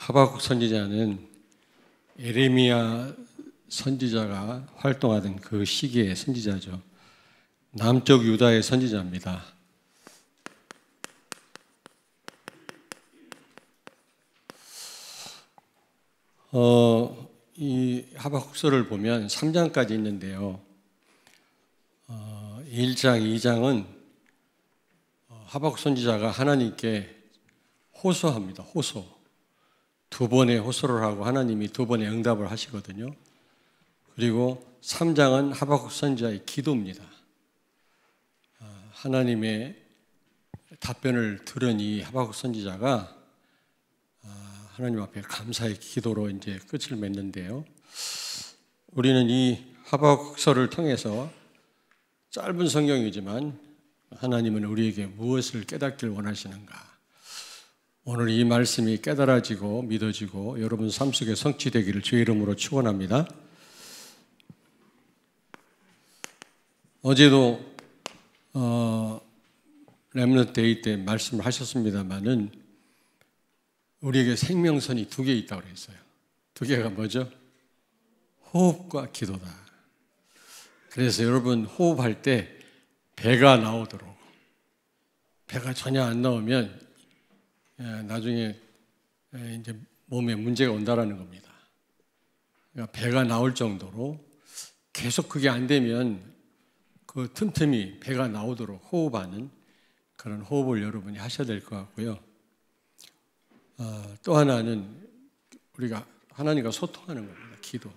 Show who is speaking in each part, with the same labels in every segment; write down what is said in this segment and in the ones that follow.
Speaker 1: 하박국 선지자는 예레미야 선지자가 활동하던 그 시기의 선지자죠. 남쪽 유다의 선지자입니다. 이 하박국서를 보면 3장까지 있는데요. 1장, 2장은 하박국 선지자가 하나님께 호소합니다. 호소. 두 번의 호소를 하고 하나님이 두 번의 응답을 하시거든요. 그리고 3장은 하박국 선지자의 기도입니다. 하나님의 답변을 들은 이 하박국 선지자가 하나님 앞에 감사의 기도로 이제 끝을 맺는데요. 우리는 이 하박국서를 통해서 짧은 성경이지만 하나님은 우리에게 무엇을 깨닫길 원하시는가? 오늘 이 말씀이 깨달아지고 믿어지고 여러분 삶 속에 성취되기를 주의 이름으로 축원합니다. 어제도 렘넌트 데이 때 말씀을 하셨습니다마는 우리에게 생명선이 두 개 있다고 그랬어요. 두 개가 뭐죠? 호흡과 기도다. 그래서 여러분 호흡할 때 배가 나오도록, 배가 전혀 안 나오면 나중에 이제 몸에 문제가 온다라는 겁니다. 그러니까 배가 나올 정도로 계속 그게 안 되면 그 틈틈이 배가 나오도록 호흡하는 그런 호흡을 여러분이 하셔야 될 것 같고요. 또 하나는 우리가 하나님과 소통하는 겁니다. 기도.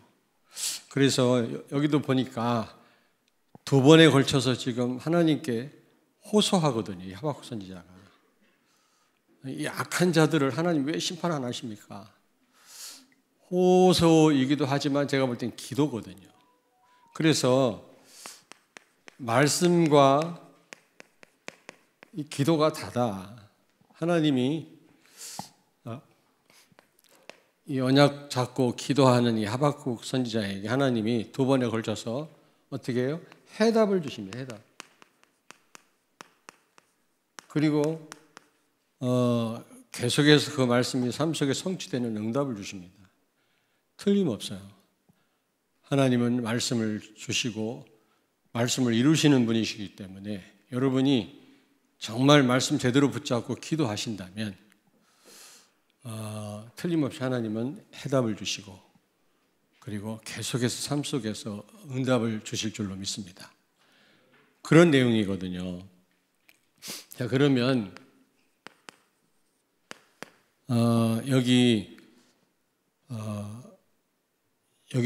Speaker 1: 그래서 여기도 보니까 두 번에 걸쳐서 지금 하나님께 호소하거든요. 이 하박국 선지자가. 이 악한 자들을 하나님 왜 심판 안 하십니까? 호소이기도 하지만 제가 볼 땐 기도거든요. 그래서 말씀과 이 기도가 다다. 하나님이 이 언약 잡고 기도하는 이 하박국 선지자에게 하나님이 두 번에 걸쳐서 어떻게 해요? 해답을 주십니다. 해답. 그리고 계속해서 그 말씀이 삶 속에 성취되는 응답을 주십니다. 틀림없어요. 하나님은 말씀을 주시고 말씀을 이루시는 분이시기 때문에 여러분이 정말 말씀 제대로 붙잡고 기도하신다면 틀림없이 하나님은 해답을 주시고 그리고 계속해서 삶 속에서 응답을 주실 줄로 믿습니다. 그런 내용이거든요. 자, 그러면 여기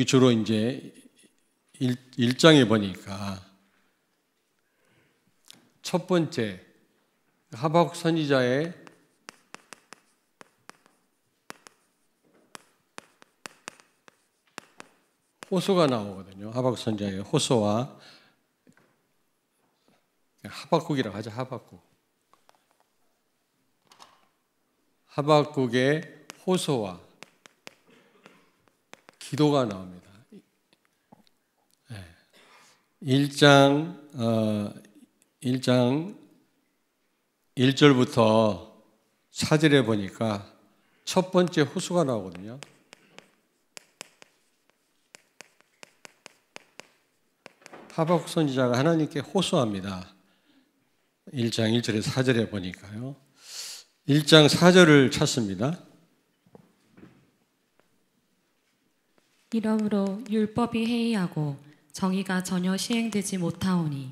Speaker 1: 주로 이제 1장에 보니까 첫 번째 하박국 선지자의 호소가 나오거든요. 하박국 선지자의 호소와 하박국이라고 하죠. 하박국의 호소와 기도가 나옵니다. 1장 1절부터 4절에 보니까 첫 번째 호소가 나오거든요. 하박국 선지자가 하나님께 호소합니다. 1장 1절에서 4절에 보니까요. 1장 4절을 찾습니다.
Speaker 2: 이러므로 율법이 해이하고 정의가 전혀 시행되지 못하오니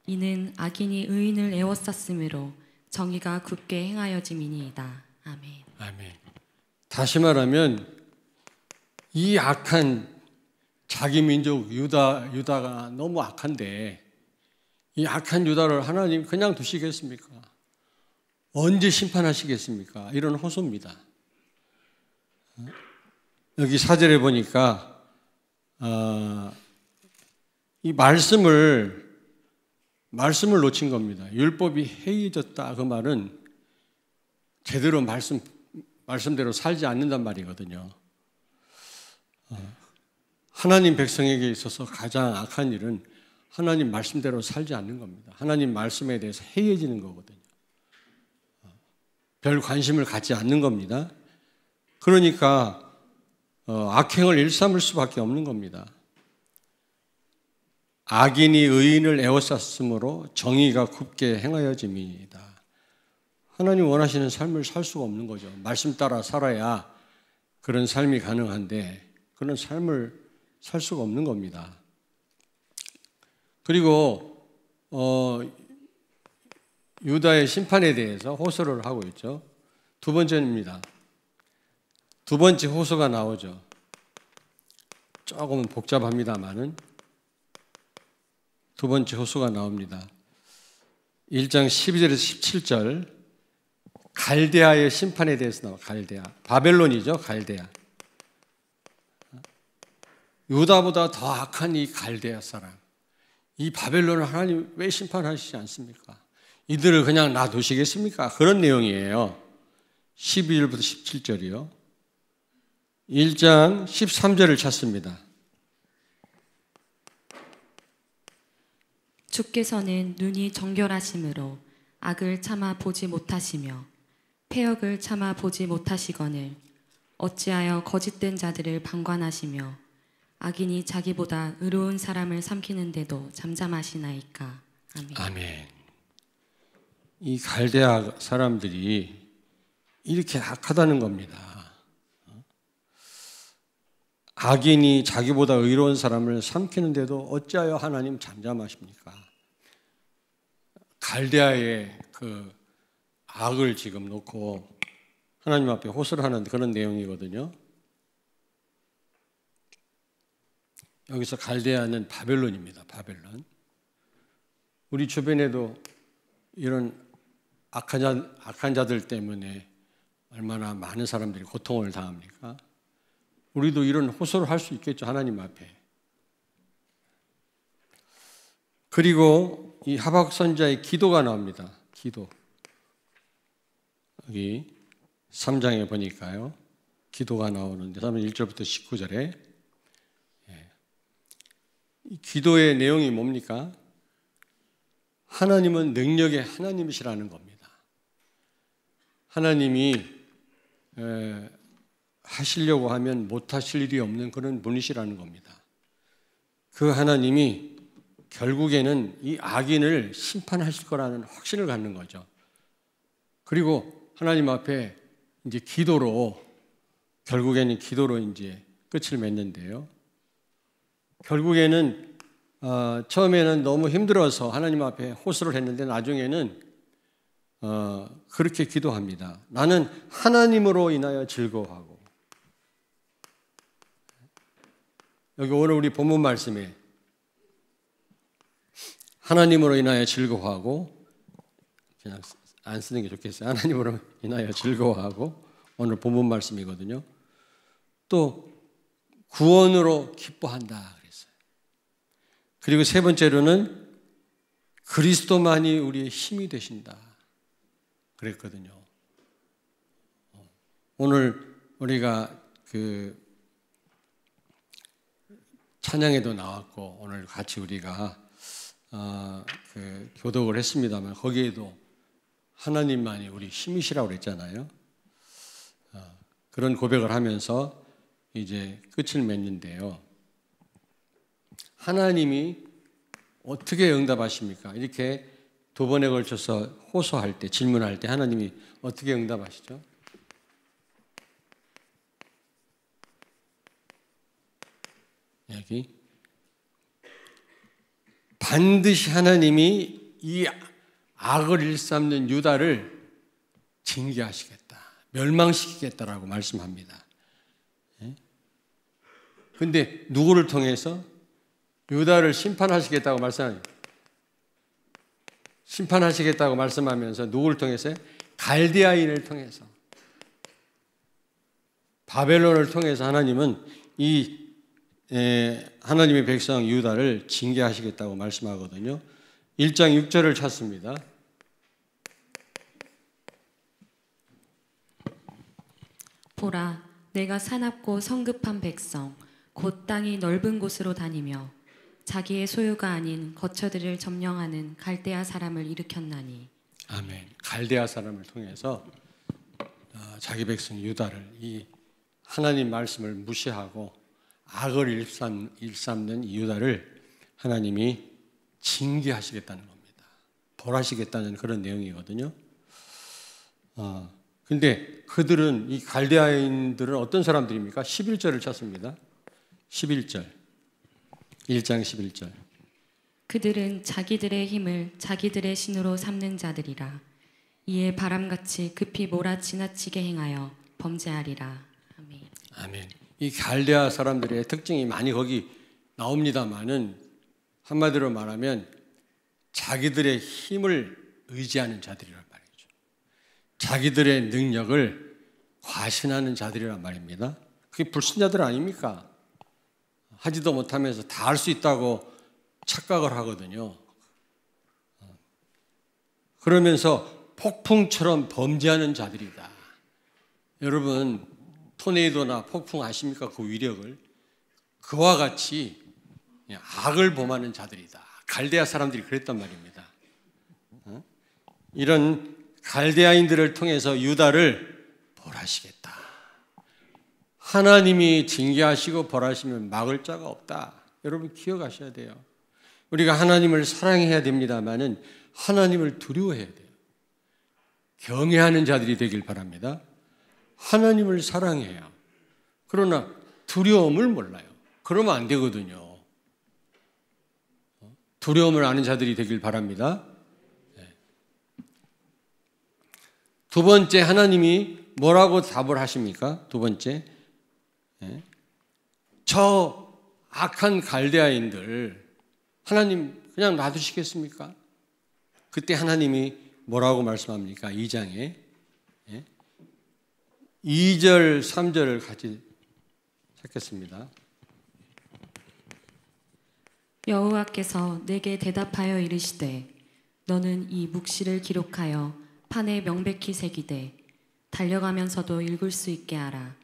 Speaker 2: 이는 악인이 의인을 애워쌌으므로 정의가 굳게 행하여짐이니이다. 아멘.
Speaker 1: 아멘. 다시 말하면 이 악한 자기 민족 유다가 너무 악한데 이 악한 유다를 하나님 그냥 두시겠습니까? 언제 심판하시겠습니까? 이런 호소입니다. 여기 4절에 보니까 이 말씀을 놓친 겁니다. 율법이 해이해졌다. 그 말은 제대로 말씀대로 살지 않는단 말이거든요. 하나님 백성에게 있어서 가장 악한 일은 하나님 말씀대로 살지 않는 겁니다. 하나님 말씀에 대해서 해이해지는 거거든요. 별 관심을 갖지 않는 겁니다. 그러니까 악행을 일삼을 수밖에 없는 겁니다. 악인이 의인을 에워쌌으므로 정의가 굽게 행하여짐이니이다. 하나님 원하시는 삶을 살 수가 없는 거죠. 말씀 따라 살아야 그런 삶이 가능한데 그런 삶을 살 수가 없는 겁니다. 그리고 유다의 심판에 대해서 호소를 하고 있죠. 두 번째입니다. 두 번째 호소가 나오죠. 조금은 복잡합니다만은 두 번째 호소가 나옵니다. 1장 12절에서 17절 갈대아의 심판에 대해서 나와. 갈대아. 바벨론이죠. 갈대아. 유다보다 더 악한 이 갈대아 사람. 이 바벨론을 하나님 왜 심판하시지 않습니까? 이들을 그냥 놔두시겠습니까? 그런 내용이에요. 12절부터 17절이요. 1장 13절을 찾습니다.
Speaker 2: 주께서는 눈이 정결하심으로 악을 참아 보지 못하시며 패역을 참아 보지 못하시거늘 어찌하여 거짓된 자들을 방관하시며 악인이 자기보다 의로운 사람을 삼키는데도 잠잠하시나이까. 아멘.
Speaker 1: 아멘. 이 갈대아 사람들이 이렇게 악하다는 겁니다. 악인이 자기보다 의로운 사람을 삼키는데도 어찌하여 하나님 잠잠하십니까? 갈대아의 그 악을 지금 놓고 하나님 앞에 호소를 하는 그런 내용이거든요. 여기서 갈대아는 바벨론입니다. 바벨론. 우리 주변에도 이런 악한 자들 때문에 얼마나 많은 사람들이 고통을 당합니까? 우리도 이런 호소를 할 수 있겠죠. 하나님 앞에. 그리고 이 하박국 선지자의 기도가 나옵니다. 기도. 여기 3장에 보니까요. 기도가 나오는데 3장 1절부터 19절에 이 기도의 내용이 뭡니까? 하나님은 능력의 하나님이시라는 겁니다. 하나님이 하시려고 하면 못하실 일이 없는 그런 분이시라는 겁니다. 그 하나님이 결국에는 이 악인을 심판하실 거라는 확신을 갖는 거죠. 그리고 하나님 앞에 이제 기도로 결국에는 기도로 이제 끝을 맺는데요. 결국에는 처음에는 너무 힘들어서 하나님 앞에 호소를 했는데 나중에는 그렇게 기도합니다. 나는 하나님으로 인하여 즐거워하고. 여기 오늘 우리 본문 말씀에 하나님으로 인하여 즐거워하고, 그냥 안 쓰는 게 좋겠어요. 하나님으로 인하여 즐거워하고, 오늘 본문 말씀이거든요. 또 구원으로 기뻐한다 그랬어요. 그리고 세 번째로는 그리스도만이 우리의 힘이 되신다 그랬거든요. 오늘 우리가 그 찬양에도 나왔고 오늘 같이 우리가 그 교독을 했습니다만 거기에도 하나님만이 우리 힘이시라고 그랬잖아요. 그런 고백을 하면서 이제 끝을 맺는데요. 하나님이 어떻게 응답하십니까? 이렇게 두 번에 걸쳐서 호소할 때, 질문할 때 하나님이 어떻게 응답하시죠? 여기 반드시 하나님이 이 악을 일삼는 유다를 징계하시겠다, 멸망시키겠다라고 말씀합니다. 근데 누구를 통해서? 유다를 심판하시겠다고 말씀하면서 누구를 통해서? 갈대아인을 통해서, 바벨론을 통해서 하나님은 이 하나님의 백성 유다를 징계하시겠다고 말씀하거든요. 1장 6절을 찾습니다.
Speaker 2: 보라, 내가 사납고 성급한 백성 곧 땅이 넓은 곳으로 다니며 자기의 소유가 아닌 거처들을 점령하는 갈대아 사람을 일으켰나니. 아멘.
Speaker 1: 갈대아 사람을 통해서 자기 백성 유다를, 이 하나님 말씀을 무시하고 악을 일삼는 유다를 하나님이 징계하시겠다는 겁니다. 벌하시겠다는 그런 내용이거든요. 근데 그들은, 이 갈대아인들은 어떤 사람들입니까? 11절을 찾습니다. 11절. 1장 11절.
Speaker 2: 그들은 자기들의 힘을 자기들의 신으로 삼는 자들이라. 이에 바람같이 급히 몰아 지나치게 행하여 범죄하리라. 아멘.
Speaker 1: 아멘. 이 갈대아 사람들의 특징이 많이 거기 나옵니다만은 한마디로 말하면 자기들의 힘을 의지하는 자들이란 말이죠. 자기들의 능력을 과신하는 자들이란 말입니다. 그게 불신자들 아닙니까? 하지도 못하면서 다 할 수 있다고 착각을 하거든요. 그러면서 폭풍처럼 범죄하는 자들이다. 여러분, 토네이도나 폭풍 아십니까? 그 위력을. 그와 같이 악을 범하는 자들이다. 갈대아 사람들이 그랬단 말입니다. 이런 갈대아인들을 통해서 유다를 벌하시겠다. 하나님이 징계하시고 벌하시면 막을 자가 없다. 여러분 기억하셔야 돼요. 우리가 하나님을 사랑해야 됩니다만은 하나님을 두려워해야 돼요. 경외하는 자들이 되길 바랍니다. 하나님을 사랑해요. 그러나 두려움을 몰라요. 그러면 안 되거든요. 두려움을 아는 자들이 되길 바랍니다. 두 번째, 하나님이 뭐라고 답을 하십니까? 두 번째, 저 악한 갈대아인들 하나님 그냥 놔두시겠습니까? 그때 하나님이 뭐라고 말씀합니까? 2장에 2절, 3절을 같이 찾겠습니다.
Speaker 2: 여호와께서 내게 대답하여 이르시되 너는 이 묵시를 기록하여 판에 명백히 새기되 달려가면서도 읽을 수 있게 하라.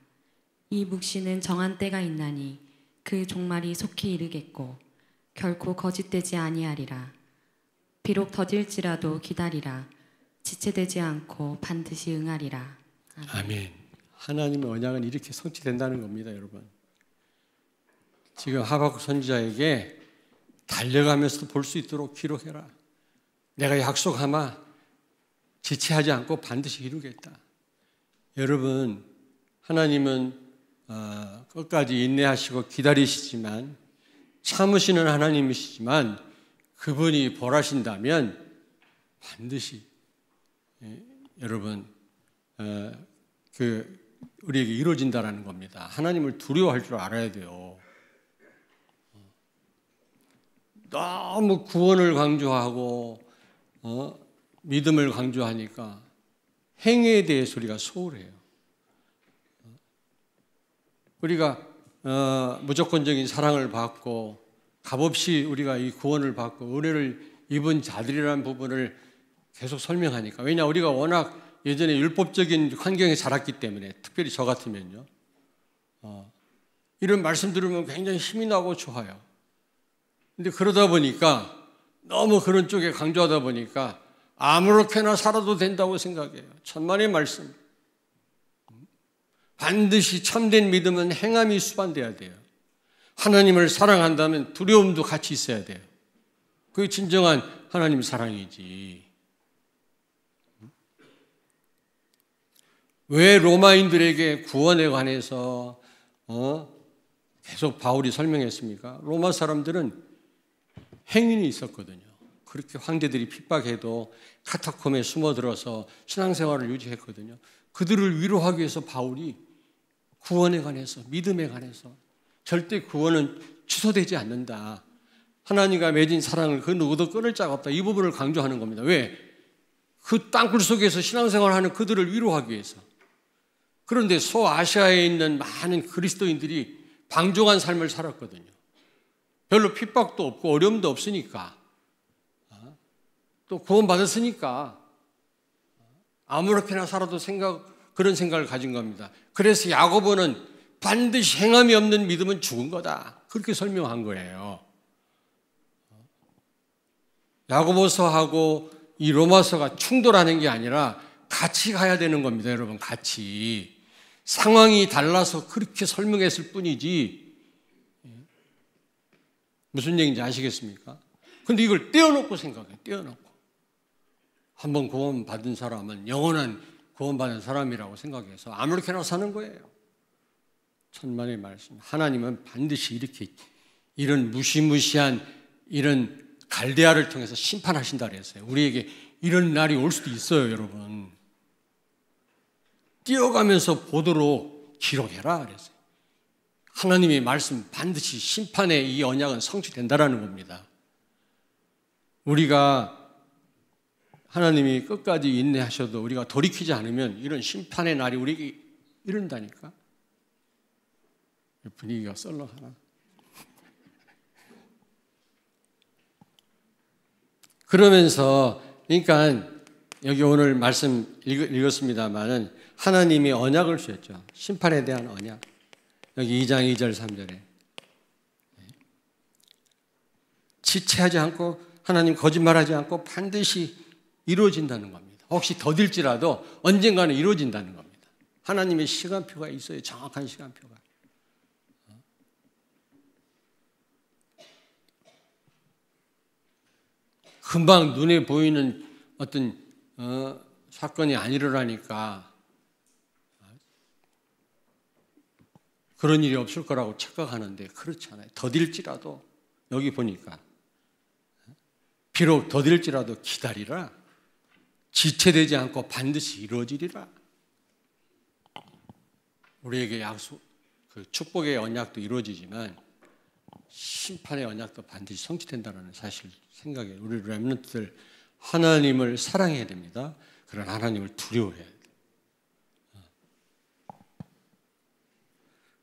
Speaker 2: 이 묵시는 정한 때가 있나니 그 종말이 속히 이르겠고 결코 거짓되지 아니하리라. 비록 더딜지라도 기다리라. 지체되지 않고 반드시 응하리라. 아멘.
Speaker 1: 아멘. 하나님의 언약은 이렇게 성취된다는 겁니다, 여러분. 지금 하박국 선지자에게 달려가면서도 볼 수 있도록 기록해라. 내가 약속하마 지체하지 않고 반드시 이루겠다. 여러분, 하나님은 끝까지 인내하시고 기다리시지만 참으시는 하나님이시지만 그분이 벌하신다면 반드시 여러분 우리에게 이루어진다라는 겁니다. 하나님을 두려워할 줄 알아야 돼요. 너무 구원을 강조하고 믿음을 강조하니까 행위에 대해서 우리가 소홀해요. 우리가 무조건적인 사랑을 받고 값없이 우리가 이 구원을 받고 은혜를 입은 자들이라는 부분을 계속 설명하니까, 왜냐 우리가 워낙 예전에 율법적인 환경에 자랐기 때문에, 특별히 저 같으면요, 이런 말씀 들으면 굉장히 힘이 나고 좋아요. 근데 그러다 보니까 너무 그런 쪽에 강조하다 보니까 아무렇게나 살아도 된다고 생각해요. 천만의 말씀. 반드시 참된 믿음은 행함이 수반돼야 돼요. 하나님을 사랑한다면 두려움도 같이 있어야 돼요. 그게 진정한 하나님 사랑이지. 왜 로마인들에게 구원에 관해서 계속 바울이 설명했습니까? 로마 사람들은 행인이 있었거든요. 그렇게 황제들이 핍박해도 카타콤에 숨어들어서 신앙생활을 유지했거든요. 그들을 위로하기 위해서 바울이 구원에 관해서, 믿음에 관해서 절대 구원은 취소되지 않는다. 하나님과 맺은 사랑을 그 누구도 끊을 자가 없다. 이 부분을 강조하는 겁니다. 왜? 그 땅굴 속에서 신앙생활하는 그들을 위로하기 위해서. 그런데 소아시아에 있는 많은 그리스도인들이 방종한 삶을 살았거든요. 별로 핍박도 없고 어려움도 없으니까, 또 구원받았으니까 아무렇게나 살아도 그런 생각을 가진 겁니다. 그래서 야고보는 반드시 행함이 없는 믿음은 죽은 거다. 그렇게 설명한 거예요. 야고보서하고 이 로마서가 충돌하는 게 아니라 같이 가야 되는 겁니다, 여러분. 같이. 상황이 달라서 그렇게 설명했을 뿐이지 무슨 얘기인지 아시겠습니까? 근데 이걸 떼어놓고 생각해. 떼어놓고. 한번 구원받은 사람은 영원한 구원받은 사람이라고 생각해서 아무렇게나 사는 거예요. 천만의 말씀. 하나님은 반드시 이렇게 이런 무시무시한 이런 갈대아를 통해서 심판하신다 그랬어요. 우리에게 이런 날이 올 수도 있어요, 여러분. 뛰어가면서 보도록 기록해라 그랬어요. 하나님의 말씀 반드시 심판의 이 언약은 성취된다라는 겁니다. 우리가 하나님이 끝까지 인내하셔도 우리가 돌이키지 않으면 이런 심판의 날이 우리에게 이른다니까. 분위기가 썰렁하나? 그러면서 그러니까 여기 오늘 말씀 읽었습니다마는 하나님이 언약을 주셨죠. 심판에 대한 언약. 여기 2장 2절 3절에 지체하지 않고 하나님 거짓말하지 않고 반드시 이루어진다는 겁니다. 혹시 더딜지라도 언젠가는 이루어진다는 겁니다. 하나님의 시간표가 있어요. 정확한 시간표가. 금방 눈에 보이는 어떤 사건이 안 일어나니까 그런 일이 없을 거라고 착각하는데 그렇지 않아요. 더딜지라도 여기 보니까 비록 더딜지라도 기다리라. 지체되지 않고 반드시 이루어지리라. 우리에게 약속, 그 축복의 언약도 이루어지지만 심판의 언약도 반드시 성취된다는 사실 생각에 우리 렘넌트들 하나님을 사랑해야 됩니다. 그러나 하나님을 두려워해야 돼요.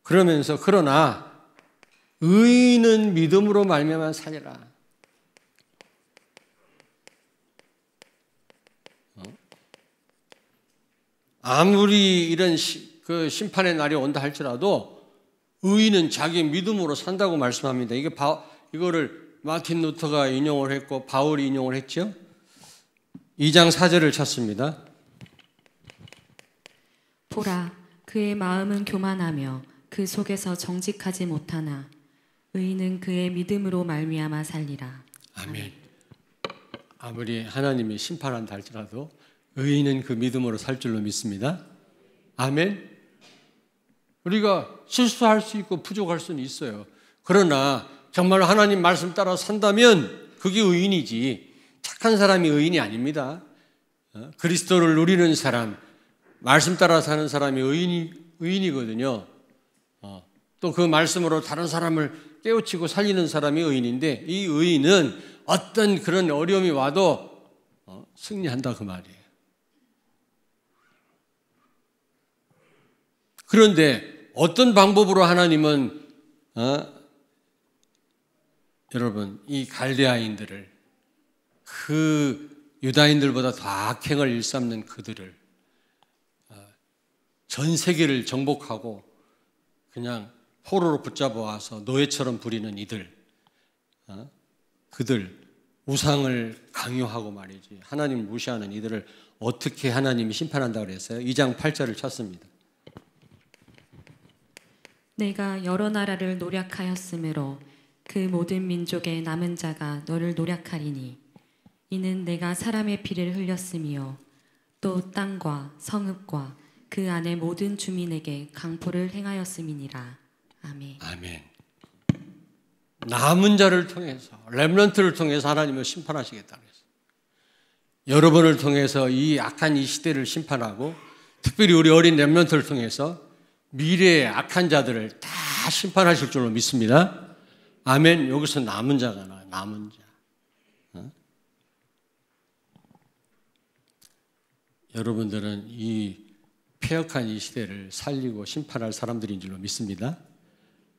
Speaker 1: 그러면서 그러나 의인은 믿음으로 말미암아 살리라. 아무리 이런 그 심판의 날이 온다 할지라도 의인은 자기 믿음으로 산다고 말씀합니다. 이거를 마틴 루터가 인용을 했고 바울이 인용을 했죠. 2장 4절을 찾습니다.
Speaker 2: 보라, 그의 마음은 교만하며 그 속에서 정직하지 못하나 의인은 그의 믿음으로 말미암아 살리라.
Speaker 1: 아멘. 아무리 하나님이 심판한다 할지라도 의인은 그 믿음으로 살 줄로 믿습니다. 아멘. 우리가 실수할 수 있고 부족할 수는 있어요. 그러나 정말 하나님 말씀 따라 산다면 그게 의인이지 착한 사람이 의인이 아닙니다. 그리스도를 누리는 사람, 말씀 따라 사는 사람이 의인이거든요. 또 그 말씀으로 다른 사람을 깨우치고 살리는 사람이 의인인데 이 의인은 어떤 그런 어려움이 와도 승리한다 그 말이에요. 그런데 어떤 방법으로 하나님은 여러분 이 갈대아인들을 그 유다인들보다 더 악행을 일삼는 그들을 전 세계를 정복하고 그냥 포로로 붙잡아 와서 노예처럼 부리는 이들 그들 우상을 강요하고 말이지 하나님을 무시하는 이들을 어떻게 하나님이 심판한다고 그랬어요? 2장 8절을 찾습니다.
Speaker 2: 내가 여러 나라를 노략하였으므로 그 모든 민족의 남은 자가 너를 노략하리니 이는 내가 사람의 피를 흘렸으며 또 땅과 성읍과 그 안의 모든 주민에게 강포를 행하였음이니라. 아멘.
Speaker 1: 아멘. 남은 자를 통해서 렘넌트를 통해서 하나님을 심판하시겠다 그랬어요. 여러분을 통해서 이 악한 이 시대를 심판하고 특별히 우리 어린 렘넌트를 통해서 미래의 악한 자들을 다 심판하실 줄로 믿습니다. 아멘. 여기서 남은 자가 나와요. 남은 자. 여러분들은 이 폐역한 이 시대를 살리고 심판할 사람들인 줄로 믿습니다.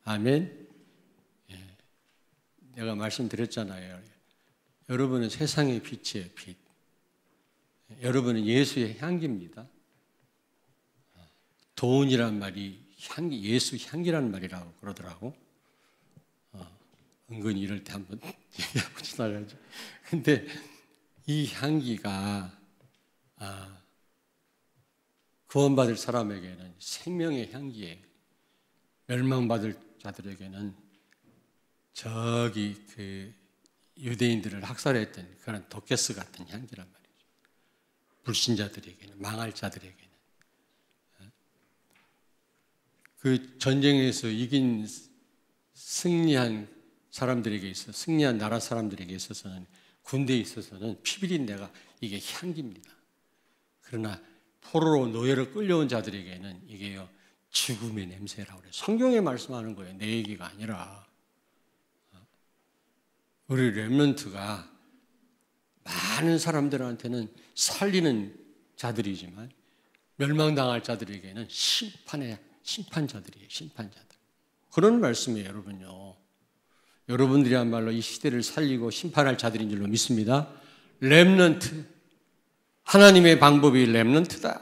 Speaker 1: 아멘. 내가 말씀드렸잖아요. 여러분은 세상의 빛이에요. 빛. 여러분은 예수의 향기입니다. 도운이란 말이 향기, 예수 향기라는 말이라고 그러더라고. 은근히 이럴 때 한번 얘기하고 지나가야지. 근데 이 향기가 구원받을 사람에게는 생명의 향기에, 멸망받을 자들에게는 저기 그 유대인들을 학살했던 그런 도케스 같은 향기란 말이죠. 불신자들에게는, 망할 자들에게는. 그 전쟁에서 이긴 승리한 사람들에게 있어, 승리한 나라 사람들에게 있어서는, 군대에 있어서는 피비린내가 이게 향기입니다. 그러나 포로로 노예로 끌려온 자들에게는 이게요, 죽음의 냄새라고 그래요. 성경에 말씀하는 거예요. 내 얘기가 아니라. 우리 렘넌트가 많은 사람들한테는 살리는 자들이지만 멸망당할 자들에게는 심판자들이에요. 심판자들. 그런 말씀이에요, 여러분요. 여러분들이야말로 이 시대를 살리고 심판할 자들인 줄로 믿습니다. 렘넌트. 하나님의 방법이 렘넌트다.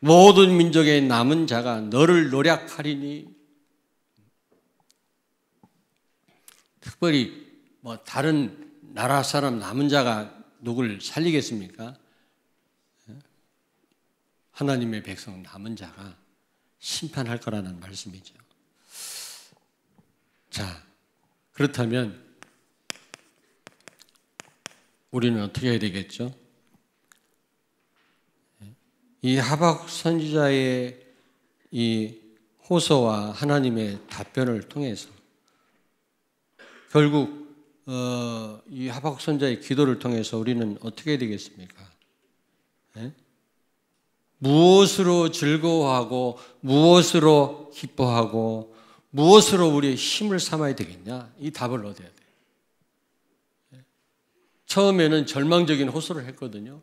Speaker 1: 모든 민족의 남은 자가 너를 노략하리니. 특별히 뭐 다른 나라 사람 남은 자가 누굴 살리겠습니까? 하나님의 백성 남은 자가 심판할 거라는 말씀이죠. 자, 그렇다면 우리는 어떻게 해야 되겠죠? 이 하박국 선지자의 이 호소와 하나님의 답변을 통해서 결국 이 하박국 선지자의 기도를 통해서 우리는 어떻게 해야 되겠습니까? 무엇으로 즐거워하고 무엇으로 기뻐하고 무엇으로 우리의 힘을 삼아야 되겠냐? 이 답을 얻어야 돼요. 처음에는 절망적인 호소를 했거든요.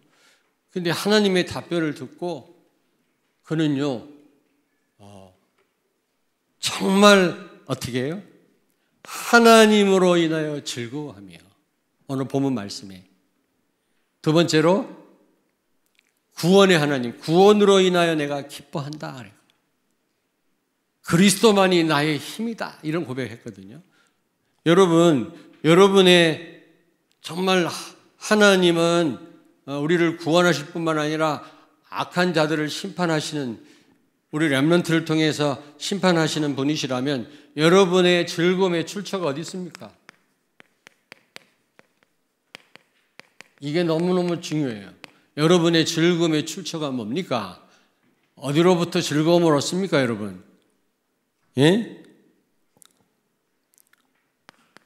Speaker 1: 근데 하나님의 답변을 듣고 그는요, 정말 어떻게 해요? 하나님으로 인하여 즐거워하며, 오늘 본문 말씀에 두 번째로 구원의 하나님, 구원으로 인하여 내가 기뻐한다. 그리스도만이 나의 힘이다. 이런 고백했거든요. 여러분, 여러분의 정말 하나님은 우리를 구원하실 뿐만 아니라 악한 자들을 심판하시는, 우리 렘넌트를 통해서 심판하시는 분이시라면 여러분의 즐거움의 출처가 어디 있습니까? 이게 너무너무 중요해요. 여러분의 즐거움의 출처가 뭡니까? 어디로부터 즐거움을 얻습니까, 여러분? 예?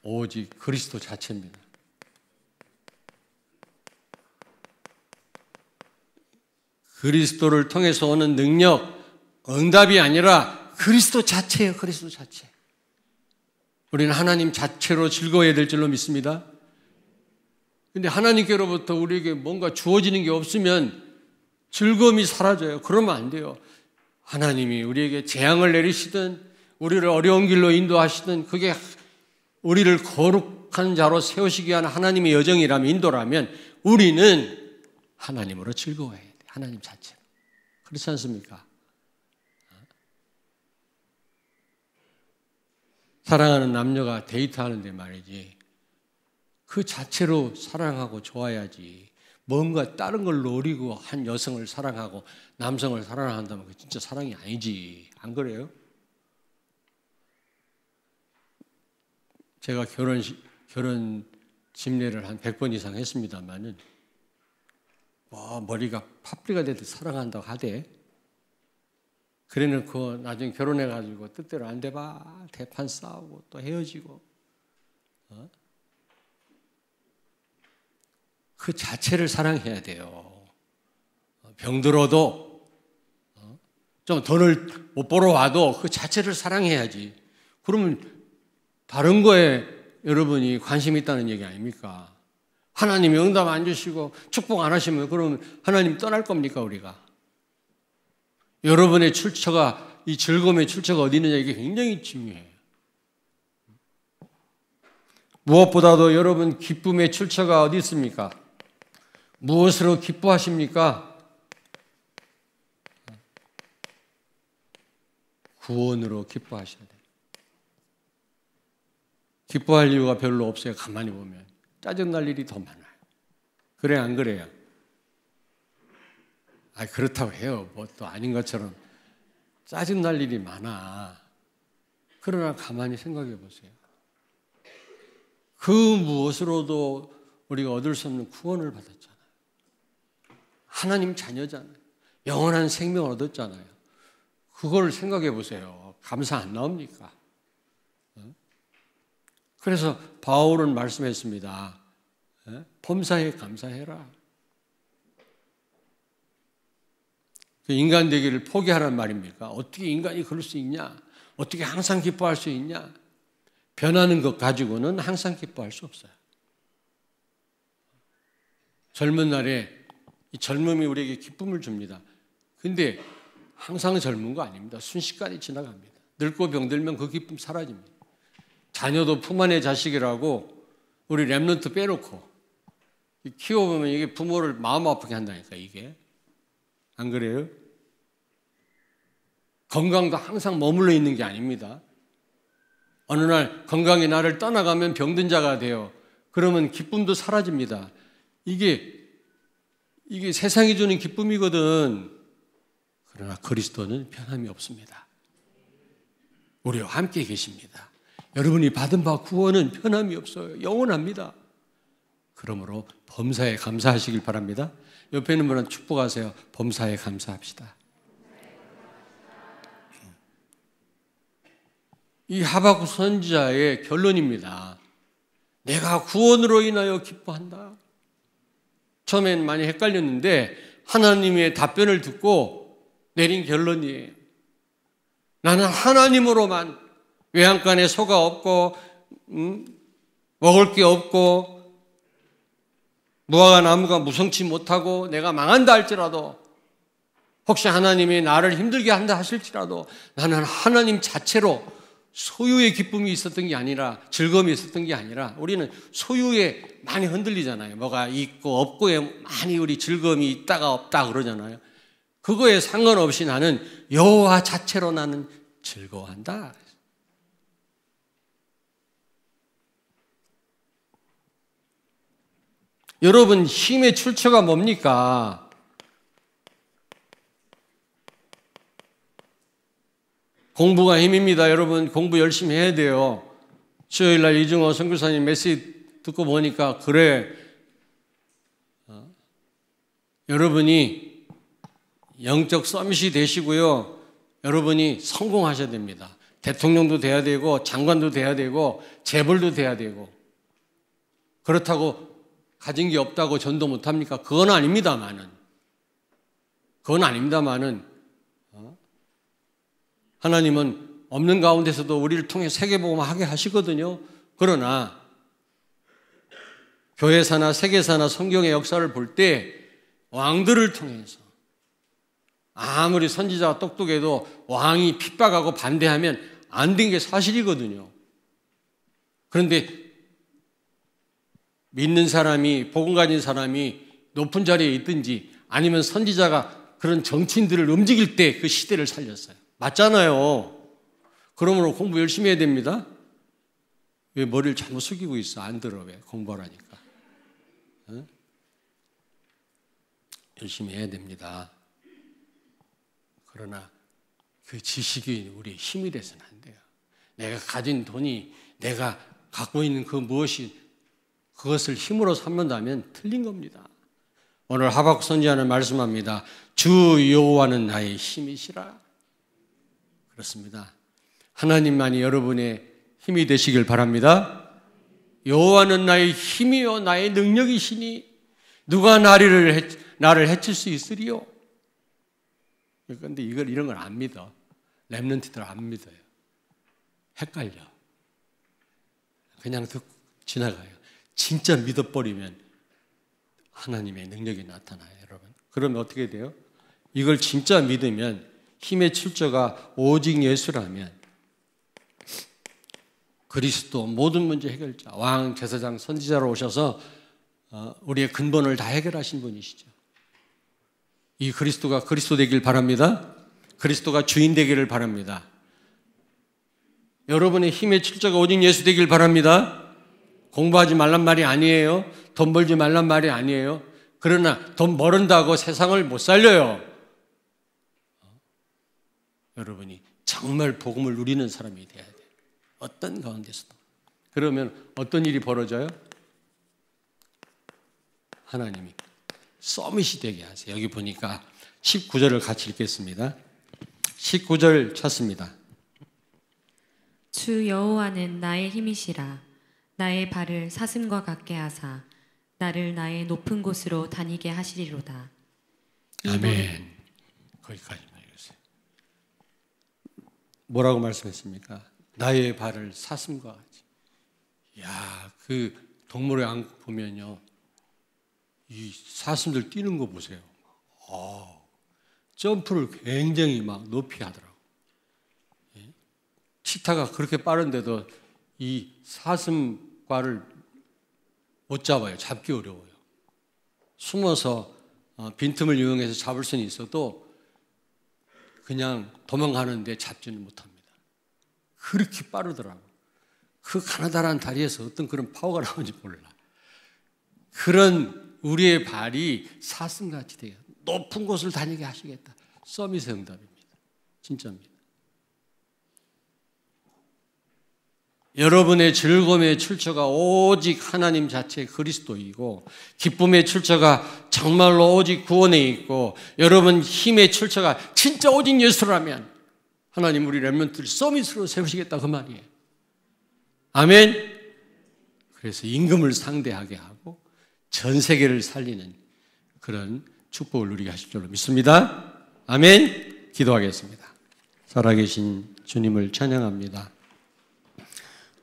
Speaker 1: 오직 그리스도 자체입니다. 그리스도를 통해서 오는 능력, 응답이 아니라 그리스도 자체예요. 그리스도 자체. 우리는 하나님 자체로 즐거워야 될 줄로 믿습니다. 근데 하나님께로부터 우리에게 뭔가 주어지는 게 없으면 즐거움이 사라져요. 그러면 안 돼요. 하나님이 우리에게 재앙을 내리시든 우리를 어려운 길로 인도하시든 그게 우리를 거룩한 자로 세우시기 위한 하나님의 여정이라면, 인도라면 우리는 하나님으로 즐거워해야 돼요. 하나님 자체로. 그렇지 않습니까? 사랑하는 남녀가 데이트하는데 말이지, 그 자체로 사랑하고 좋아야지. 뭔가 다른 걸 노리고 한 여성을 사랑하고 남성을 사랑한다면 그게 진짜 사랑이 아니지. 안 그래요? 제가 결혼 집례를 한 100번 이상 했습니다만은 머리가 파뿌리가 되듯 사랑한다고 하대. 그래놓고 나중에 결혼해가지고 뜻대로 안 돼봐 대판 싸우고 또 헤어지고, 그 자체를 사랑해야 돼요. 병들어도 좀 돈을 못 벌어 와도 그 자체를 사랑해야지. 그러면 다른 거에 여러분이 관심 있다는 얘기 아닙니까? 하나님이 응답 안 주시고 축복 안 하시면 그러면 하나님 떠날 겁니까, 우리가? 여러분의 출처가, 이 즐거움의 출처가 어디 있느냐, 이게 굉장히 중요해요. 무엇보다도 여러분 기쁨의 출처가 어디 있습니까? 무엇으로 기뻐하십니까? 구원으로 기뻐하셔야 돼요. 기뻐할 이유가 별로 없어요. 가만히 보면 짜증날 일이 더 많아요. 그래 안 그래요? 그렇다고 해요. 뭐 또 아닌 것처럼 짜증날 일이 많아. 그러나 가만히 생각해 보세요. 그 무엇으로도 우리가 얻을 수 없는 구원을 받았잖아요. 하나님 자녀잖아요. 영원한 생명을 얻었잖아요. 그걸 생각해 보세요. 감사 안 나옵니까? 그래서 바울은 말씀했습니다. 범사에 감사해라. 인간 되기를 포기하란 말입니까? 어떻게 인간이 그럴 수 있냐? 어떻게 항상 기뻐할 수 있냐? 변하는 것 가지고는 항상 기뻐할 수 없어요. 젊은 날에 이 젊음이 우리에게 기쁨을 줍니다. 근데 항상 젊은 거 아닙니다. 순식간에 지나갑니다. 늙고 병들면 그 기쁨 사라집니다. 자녀도 품 안의 자식이라고 우리 랩런트 빼놓고 키워보면 이게 부모를 마음 아프게 한다니까, 이게. 안 그래요? 건강도 항상 머물러 있는 게 아닙니다. 어느 날 건강이 나를 떠나가면 병든 자가 돼요. 그러면 기쁨도 사라집니다. 이게 세상이 주는 기쁨이거든. 그러나 그리스도는 변함이 없습니다. 우리와 함께 계십니다. 여러분이 받은 바 구원은 변함이 없어요. 영원합니다. 그러므로 범사에 감사하시길 바랍니다. 옆에 있는 분은 축복하세요. 범사에 감사합시다. 이 하박국 선지자의 결론입니다. 내가 구원으로 인하여 기뻐한다. 처음엔 많이 헷갈렸는데 하나님의 답변을 듣고 내린 결론이에요. 나는 하나님으로만, 외양간에 소가 없고 먹을 게 없고 무화과 나무가 무성치 못하고 내가 망한다 할지라도, 혹시 하나님이 나를 힘들게 한다 하실지라도 나는 하나님 자체로 소유의 기쁨이 있었던 게 아니라, 즐거움이 있었던 게 아니라, 우리는 소유에 많이 흔들리잖아요. 뭐가 있고 없고에 많이 우리 즐거움이 있다가 없다 그러잖아요. 그거에 상관없이 나는 여호와 자체로 나는 즐거워한다. 여러분, 힘의 출처가 뭡니까? 공부가 힘입니다. 여러분, 공부 열심히 해야 돼요. 수요일날 이중호 선교사님 메시지 듣고 보니까 그래, 여러분이 영적 서밋이 되시고요. 여러분이 성공하셔야 됩니다. 대통령도 돼야 되고 장관도 돼야 되고 재벌도 돼야 되고. 그렇다고 가진 게 없다고 전도 못합니까? 그건 아닙니다만은 하나님은 없는 가운데서도 우리를 통해 세계복음하게 하시거든요. 그러나 교회사나 세계사나 성경의 역사를 볼 때 왕들을 통해서, 아무리 선지자가 똑똑해도 왕이 핍박하고 반대하면 안 된 게 사실이거든요. 그런데 믿는 사람이, 복음 가진 사람이 높은 자리에 있든지 아니면 선지자가 그런 정치인들을 움직일 때 그 시대를 살렸어요. 맞잖아요. 그러므로 공부 열심히 해야 됩니다. 왜 머리를 잘못 숙이고 있어? 안 들어. 왜? 공부하라니까. 열심히 해야 됩니다. 그러나 그 지식이 우리의 힘이 돼서는 안 돼요. 내가 가진 돈이, 내가 갖고 있는 그 무엇이 그것을 힘으로 삼는다면 틀린 겁니다. 오늘 하박국 선지자는 말씀합니다. 주 여호와는 나의 힘이시라. 그렇습니다. 하나님만이 여러분의 힘이 되시길 바랍니다. 여호와는 나의 힘이요 나의 능력이시니 누가 나를 해칠 수 있으리요? 그런데 이런 걸 안 믿어. 랩런트들 안 믿어요. 헷갈려. 그냥 듣고 지나가요. 진짜 믿어버리면 하나님의 능력이 나타나요, 여러분. 그러면 어떻게 돼요? 이걸 진짜 믿으면, 힘의 출처가 오직 예수라면, 그리스도 모든 문제 해결자, 왕, 제사장, 선지자로 오셔서 우리의 근본을 다 해결하신 분이시죠. 이 그리스도가 그리스도 되길 바랍니다. 그리스도가 주인 되기를 바랍니다. 여러분의 힘의 출처가 오직 예수 되길 바랍니다. 공부하지 말란 말이 아니에요. 돈 벌지 말란 말이 아니에요. 그러나 돈 벌은다고 세상을 못 살려요. 여러분이 정말 복음을 누리는 사람이 돼야 돼요. 어떤 가운데서도. 그러면 어떤 일이 벌어져요? 하나님이 서밋이 되게 하세요. 여기 보니까 19절을 같이 읽겠습니다. 19절 찾습니다.
Speaker 2: 주 여호와는 나의 힘이시라. 나의 발을 사슴과 같게 하사 나를 나의 높은 곳으로 다니게 하시리로다.
Speaker 1: 아멘. 거기까지만 읽으세요. 뭐라고 말씀했습니까? 나의 발을 사슴과 같이. 야, 그 동물의 양 보면요, 이 사슴들 뛰는 거 보세요. 점프를 굉장히 막 높이 하더라고. 치타가 그렇게 빠른데도 이 사슴과를 못 잡아요. 잡기 어려워요. 숨어서 빈틈을 이용해서 잡을 수는 있어도 그냥 도망가는데 잡지는 못합니다. 그렇게 빠르더라고. 그 가느다란 다리에서 어떤 그런 파워가 나오는지 몰라. 그런 우리의 발이 사슴같이 되게 높은 곳을 다니게 하시겠다. 서밋의 응답입니다. 진짜입니다. 여러분의 즐거움의 출처가 오직 하나님 자체 그리스도이고, 기쁨의 출처가 정말로 오직 구원에 있고, 여러분 힘의 출처가 진짜 오직 예수라면 하나님 우리 렘넌트를 서밋으로 세우시겠다 그 말이에요. 아멘. 그래서 임금을 상대하게 하고 전 세계를 살리는 그런 축복을 누리게 하실 줄로 믿습니다. 아멘. 기도하겠습니다. 살아계신 주님을 찬양합니다.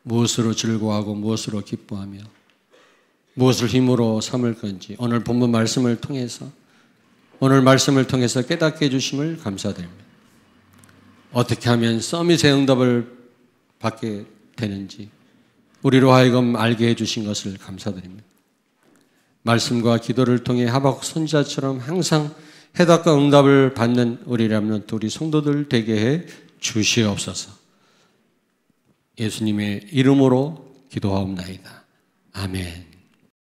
Speaker 1: 무엇으로 즐거워하고 무엇으로 기뻐하며 무엇을 힘으로 삼을 건지 오늘 본문 말씀을 통해서 깨닫게 해주심을 감사드립니다. 어떻게 하면 서밋의 응답을 받게 되는지 우리로 하여금 알게 해주신 것을 감사드립니다. 말씀과 기도를 통해 하박국 선지자처럼 항상 해답과 응답을 받는 우리 렘넌트 우리 성도들 되게 해 주시옵소서. 예수님의 이름으로 기도하옵나이다. 아멘.